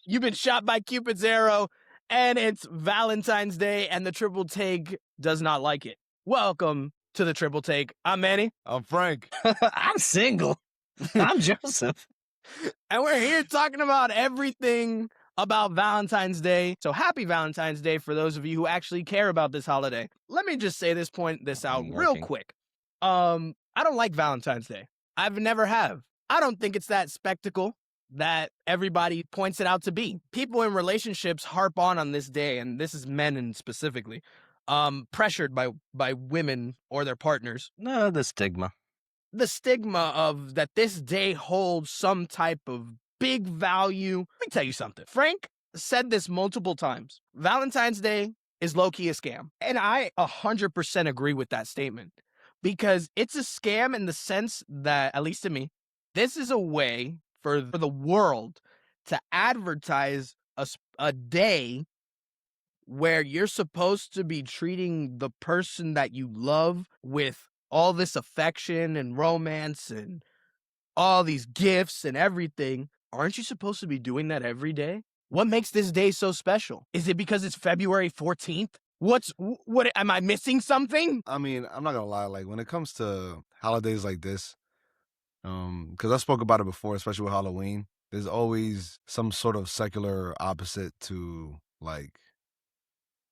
You've been shot by Cupid's arrow, and it's Valentine's Day, and the Triple Take does not like it. Welcome to the Triple Take. I'm Manny. I'm Frank. I'm single. I'm Joseph. And we're here talking about everything about Valentine's Day. So happy Valentine's Day for those of you who actually care about this holiday. Let me just say this out real quick. I don't like Valentine's Day. I've never have. I don't think it's that spectacle that everybody points it out to be. People in relationships harp on this day, and this is men and specifically, pressured by women or their partners. No, the stigma. The stigma of that this day holds some type of big value. Let me tell you something. Frank said this multiple times. Valentine's Day is low-key a scam. And I 100% agree with that statement because it's a scam in the sense that, at least to me, this is a way for the world to advertise a day where you're supposed to be treating the person that you love with all this affection and romance and all these gifts and everything. Aren't you supposed to be doing that every day? What makes this day so special? Is it because it's February 14th? What am I missing something? I mean, I'm not gonna lie. Like when it comes to holidays like this, because I spoke about it before, especially with Halloween. There's always some sort of secular opposite to like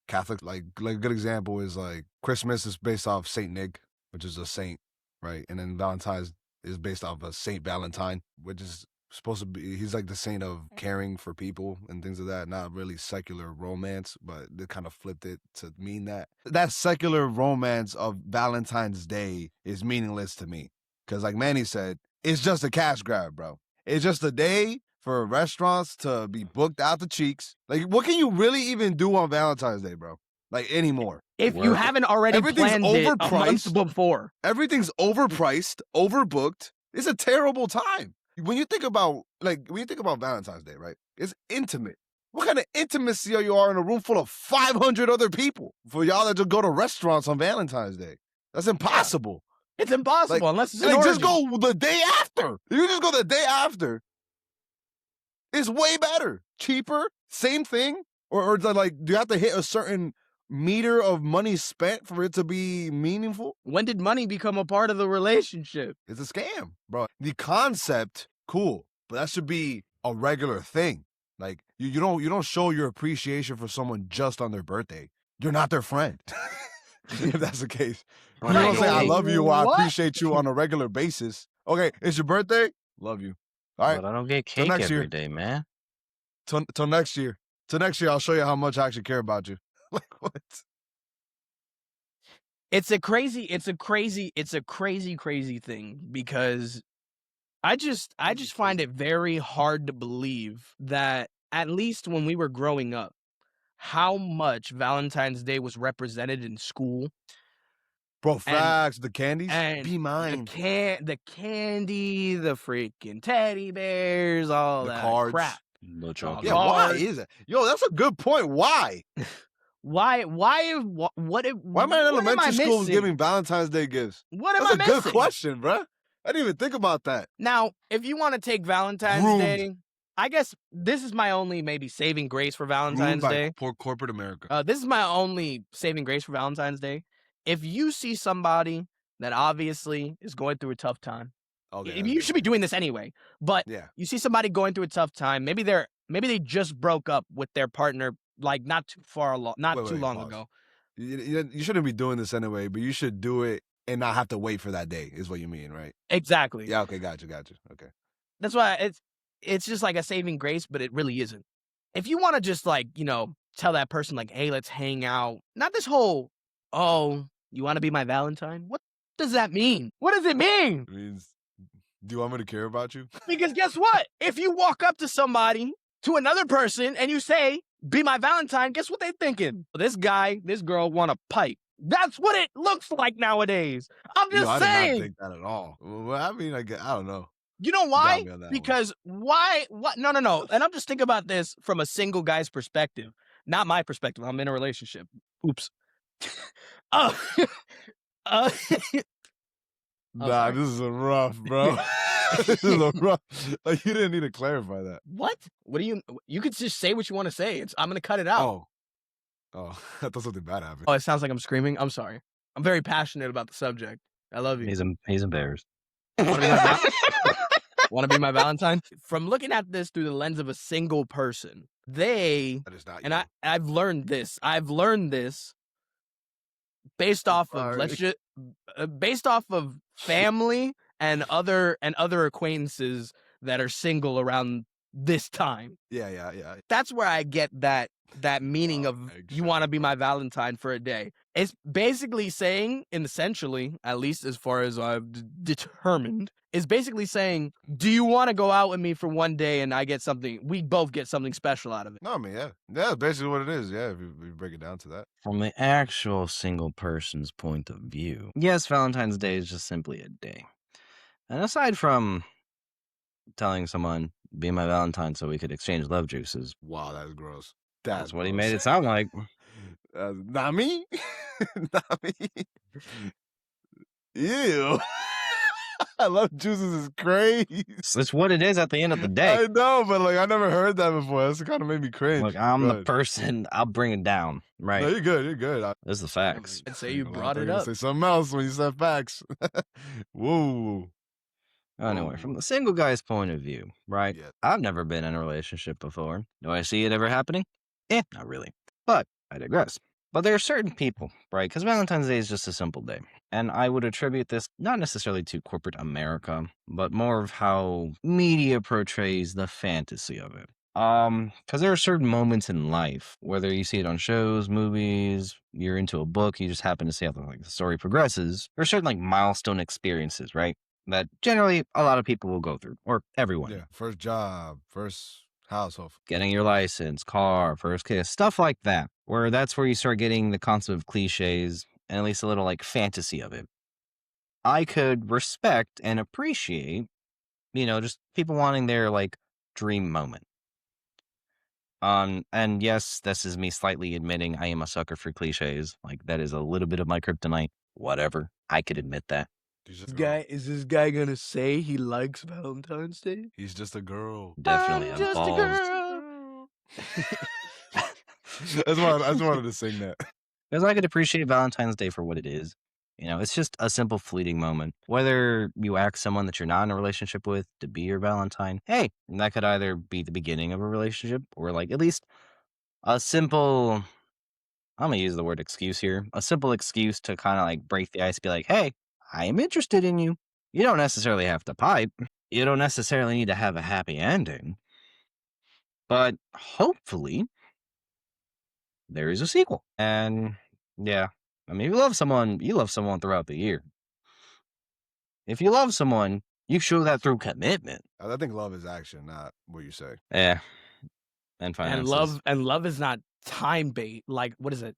Catholic. Like a good example is like Christmas is based off Saint Nick, which is a saint, right? And then Valentine's is based off of Saint Valentine, which is supposed to be, he's like the saint of caring for people and things of that, not really secular romance, but they kind of flipped it to mean that. That secular romance of Valentine's Day is meaningless to me. Because like Manny said, it's just a cash grab, bro. It's just a day for restaurants to be booked out the cheeks. Like, what can you really even do on Valentine's Day, bro? Like, anymore? If you haven't already planned it a month before. Everything's overpriced, overbooked. It's a terrible time. When you think about Valentine's Day, right? It's intimate. What kind of intimacy are you in a room full of 500 other people for y'all that just go to restaurants on Valentine's Day? That's impossible. It's impossible unless it's an orgy. orgy. Just go the day after. You just go the day after. It's way better, cheaper, same thing. Or like, do you have to hit a certain meter of money spent for it to be meaningful? When did money become a part of the relationship? It's a scam, bro. The concept, cool, but that should be a regular thing. Like you don't show your appreciation for someone just on their birthday. You're not their friend. If that's the case. You don't say I love you or I appreciate you on a regular basis. Okay, it's your birthday? Love you. All right. But I don't get cake every day, man. Till next year. Till next year, I'll show you how much I actually care about you. Like what? It's a crazy thing because I just find it very hard to believe that at least when we were growing up, how much Valentine's Day was represented in school. Bro, facts, the candies, be mine. The candy, the freaking teddy bears, all that cards. Crap. No chocolate. Yeah, why is it? Yo, that's a good point. Why? Why am I in elementary school giving Valentine's Day gifts? What am I missing? That's a good question, bro. I didn't even think about that. Now, if you want to take Valentine's Day, I guess this is my only maybe saving grace for Valentine's Day. Poor corporate America. This is my only saving grace for Valentine's Day. If you see somebody that obviously is going through a tough time, you should be doing this anyway. But you see somebody going through a tough time. Maybe they just broke up with their partner, like not too long ago. You shouldn't be doing this anyway, but you should do it and not have to wait for that day. Is what you mean, right? Exactly. Yeah. Okay. Gotcha. Okay. That's why it's just like a saving grace, but it really isn't. If you want to just like tell that person like, hey, let's hang out. Not this whole you want to be my Valentine? What does that mean? What does it mean? It means, do you want me to care about you? Because guess what? If you walk up to somebody, to another person, and you say, be my Valentine, guess what they're thinking? This guy, this girl want a pipe. That's what it looks like nowadays. I'm just saying. I did not think that at all. Well, I mean, I don't know. You know why? Because why? What? No. And I'm just thinking about this from a single guy's perspective, not my perspective. I'm in a relationship. Oops. Oh, Nah, sorry. this is a rough, bro. This is a rough. Like, you didn't need to clarify that. What? What do you could just say what you want to say. I'm going to cut it out. Oh, I thought something bad happened. Oh, it sounds like I'm screaming. I'm sorry. I'm very passionate about the subject. I love you. He's embarrassed. Want to be my Valentine? From looking at this through the lens of a single person, That is not you. I've learned this. Based off of based off of family and other acquaintances that are single around this time. Yeah. That's where I get that meaning of you want to be my Valentine for a day. It's basically saying, and essentially, at least as far as I've determined, is basically saying, do you want to go out with me for one day and we both get something special out of it? No, I mean, yeah. Yeah, that's basically what it is. Yeah, if you break it down to that. From the actual single person's point of view, yes, Valentine's Day is just simply a day. And aside from telling someone, be my Valentine so we could exchange love juices. Wow, that's gross. That's what he made it sound like. Not me. Not me. Ew. I love juices is crazy. It's what it is at the end of the day. I know, but like I never heard that before. That's kind of made me cringe. Look, I'm the person. I'll bring it down. Right. No, you're good. You're good. This is the facts. I'd say you brought it up. Say something else when you said facts. Whoa. Anyway, from the single guy's point of view, right? Yeah. I've never been in a relationship before. Do I see it ever happening? Not really. But I digress. But there are certain people, right? Because Valentine's Day is just a simple day. And I would attribute this not necessarily to corporate America, but more of how media portrays the fantasy of it. Because there are certain moments in life, whether you see it on shows, movies, you're into a book, you just happen to see how the story progresses. There are certain like milestone experiences, right? That generally a lot of people will go through, or everyone. Yeah, first job, first household. Getting your license, car, first kiss, stuff like that. Where that's where you start getting the concept of cliches and at least a little like fantasy of it. I could respect and appreciate, just people wanting their like dream moment. And yes, this is me slightly admitting I am a sucker for cliches. Like that is a little bit of my kryptonite. Whatever. I could admit that. Is this guy gonna say he likes Valentine's Day? He's just a girl. Definitely I'm just a girl. I just wanted to sing that. Because I could appreciate Valentine's Day for what it is. It's just a simple fleeting moment. Whether you ask someone that you're not in a relationship with to be your Valentine, hey, that could either be the beginning of a relationship or like at least a simple, I'm going to use the word excuse here, a simple excuse to kind of like break the ice, be like, hey, I am interested in you. You don't necessarily have to pipe. You don't necessarily need to have a happy ending. But hopefully there is a sequel. And yeah, I mean, you love someone throughout the year. If you love someone, you show that through commitment. I think love is action, not what you say. Yeah. And finances. And love is not time-based. Like, what is it?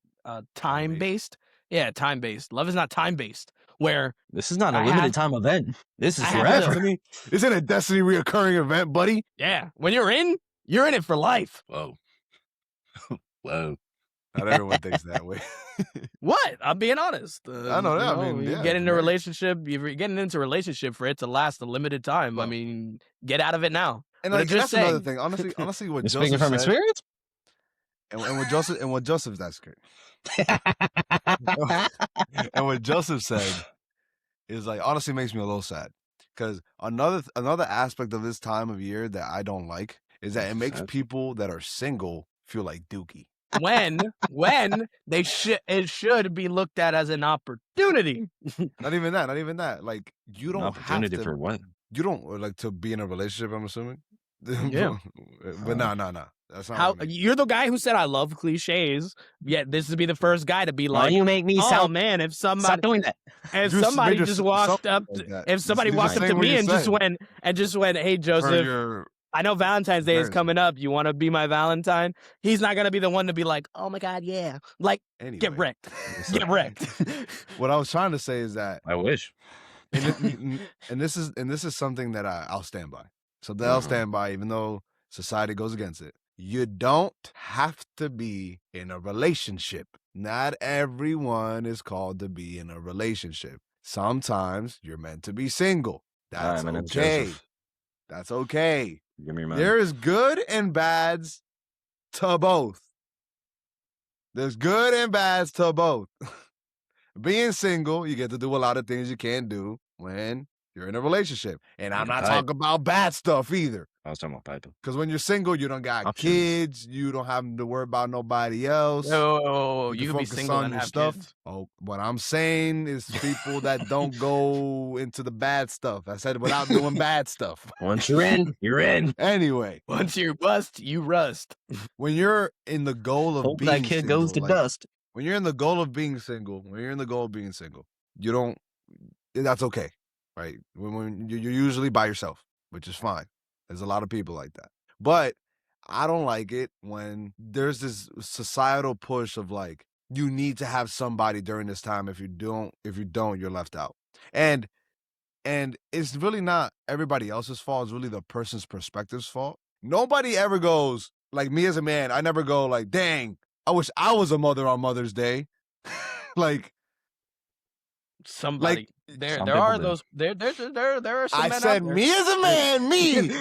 Time-based? Yeah, time-based. Love is not time-based. Where this is not a limited time event. This is forever. Isn't a Destiny reoccurring event, buddy? Yeah. When you're in it for life. Whoa. Whoa. Not everyone thinks that way. What? I'm being honest. I know that. I mean, you get into a relationship. You're getting into a relationship for it to last a limited time. Well, I mean, get out of it now. And like, that's another thing. Honestly, what Joseph speaking from said, experience, and what Joseph, that's great. And what Joseph said is like honestly makes me a little sad because another aspect of this time of year that I don't like is that it makes people that are single feel like dookie. When it should be looked at as an opportunity. Not even that. Like you don't opportunity have to, for what? You don't like to be in a relationship. I'm assuming. Yeah. But no. That's not how you're the guy who said I love cliches. Yet this would be the first guy to be like, you make me sound. Man, if somebody stop doing that. If somebody just walked up, if somebody walked up to me and just went, hey Joseph, I know Valentine's Day is coming up. You want to be my Valentine? He's not gonna be the one to be like, oh my god, yeah. Like, anyway, get wrecked. Get wrecked. What I was trying to say is that I wish. And this is something that I'll stand by. So that I'll stand by, even though society goes against it. You don't have to be in a relationship. Not everyone is called to be in a relationship. sometimes you're meant to be single. All right, That's my name's okay. Joseph. That's okay. Give me your money. There is good and bads to both. There's good and bads to both. Being single, you get to do a lot of things you can't do when you're in a relationship. And I'm not talking about bad stuff either. I was talking about piping. Because when you're single, you don't got Options. kids. You don't have to worry about nobody else. Oh, You you can can be focus single on and your have stuff. kids. Oh, what I'm saying is people that don't go into the bad stuff. I said without doing bad stuff. Once you're in, you're in. Anyway, Once you bust, you rust. when you're in the goal of Hope being that kid single, goes to like, dust. when you're in the goal of being single, you don't. That's okay, right? When you're usually by yourself, which is fine. There's a lot of people like that, but I don't like it when there's this societal push of like you need to have somebody during this time. If you don't, you're left out. And it's really not everybody else's fault. It's really the person's perspective's fault. Nobody ever goes like me as a man. I never go like, dang, I wish I was a mother on Mother's Day. like Somebody there Some there people are do. those there are some I men said out there. me as a man, me.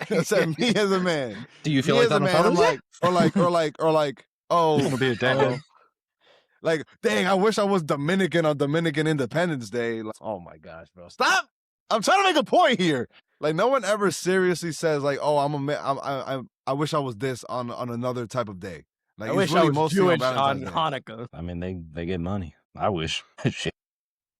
I said me as a man. Do you feel Me like as that a on man, I'm Father's Day? like, oh, Wanna be a dad. like, dang, I wish I was Dominican on Dominican Independence Day. Like, oh my gosh, bro, stop! I'm trying to make a point here. Like, no one ever seriously says like, oh, I wish I was this on another type of day. Like, I it's wish really I was mostly Jewish on on Valentine's Day. Hanukkah. I mean, they get money. I wish.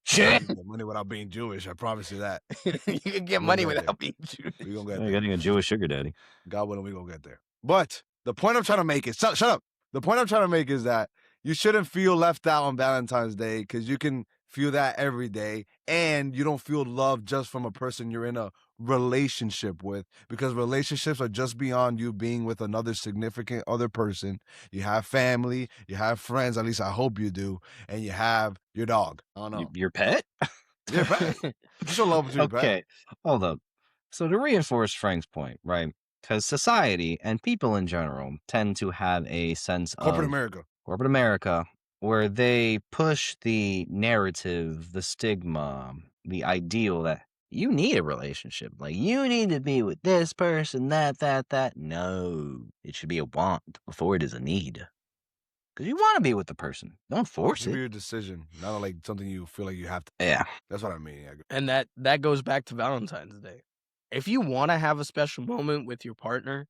Shit. You can get money without being Jewish. I promise you that. You can get We'll money get without being Jewish. We gonna Yeah, get there. getting a Jewish sugar daddy. God willing, we gonna get there. But the point I'm trying to make is shut up. The point I'm trying to make is that you shouldn't feel left out on Valentine's Day because you can feel that every day, and you don't feel love just from a person you're in a relationship with, because relationships are just beyond you being with another significant other person. You have family, you have friends, at least I hope you do, and you have your dog. I don't know. Your pet? Your pet. You show love to your pet. Okay, hold up. So to reinforce Frank's point, right? Because society and people in general tend to have a sense Corporate of America. where they push the narrative, the stigma, the ideal that you need a relationship. Like, you need to be with this person, that. No, it should be a want before it is a need. Because you want to be with the person. Don't force Should be it. your decision, not like something you feel like you have to. Yeah. That's what I mean. And that goes back to Valentine's Day. If you want to have a special moment with your partner,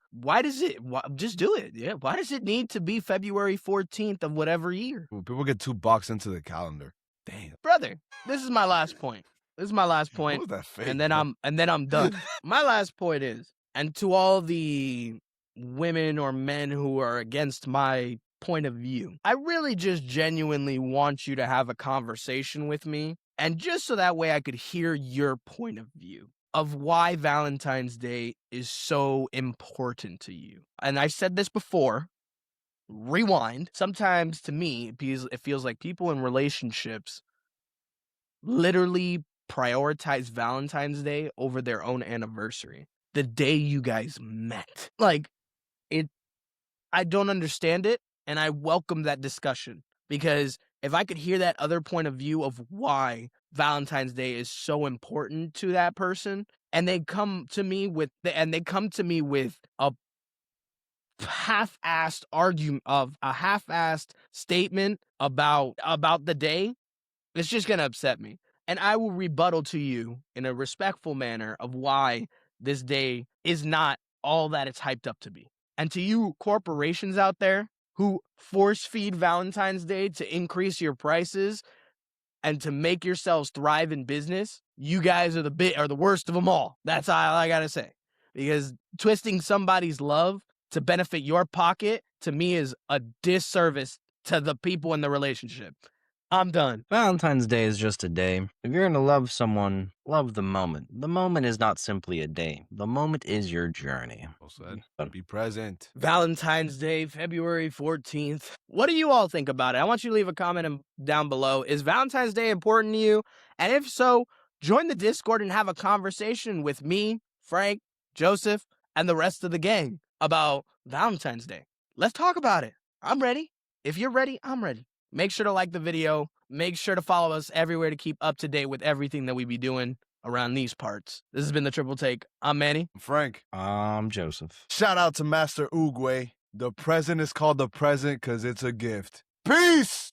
just do it? Yeah. Why does it need to be February 14th of whatever year? People get too boxed into the calendar. Damn. Brother, this is my last point. What was that fake, And then bro? I'm done. My last point is, and to all the women or men who are against my point of view, I really just genuinely want you to have a conversation with me, and just so that way I could hear your point of view of why Valentine's Day is so important to you. And I said this before. Rewind. Sometimes to me, it feels like people in relationships literally prioritize Valentine's Day over their own anniversary, the day you guys met. Like, I don't understand it, and I welcome that discussion, because if I could hear that other point of view of why Valentine's Day is so important to that person, and they come to me with a half-assed argument of a half-assed statement about the day, it's just gonna upset me. And I will rebuttal to you in a respectful manner of why this day is not all that it's hyped up to be. And to you corporations out there who force feed Valentine's Day to increase your prices and to make yourselves thrive in business, you guys are the worst of them all. That's all I gotta say. Because twisting somebody's love to benefit your pocket, to me, is a disservice to the people in the relationship. I'm done. Valentine's Day is just a day. If you're going to love someone, love the moment. The moment is not simply a day. The moment is your journey. Well said. Be present. Valentine's Day, February 14th. What do you all think about it? I want you to leave a comment down below. Is Valentine's Day important to you? And if so, join the Discord and have a conversation with me, Frank, Joseph, and the rest of the gang about Valentine's Day. Let's talk about it. I'm ready. If you're ready, I'm ready. Make sure to like the video. Make sure to follow us everywhere to keep up to date with everything that we be doing around these parts. This has been the Triple Take. I'm Manny. Frank. Joseph. Shout out to Master Oogway. The present is called the present because it's a gift. Peace!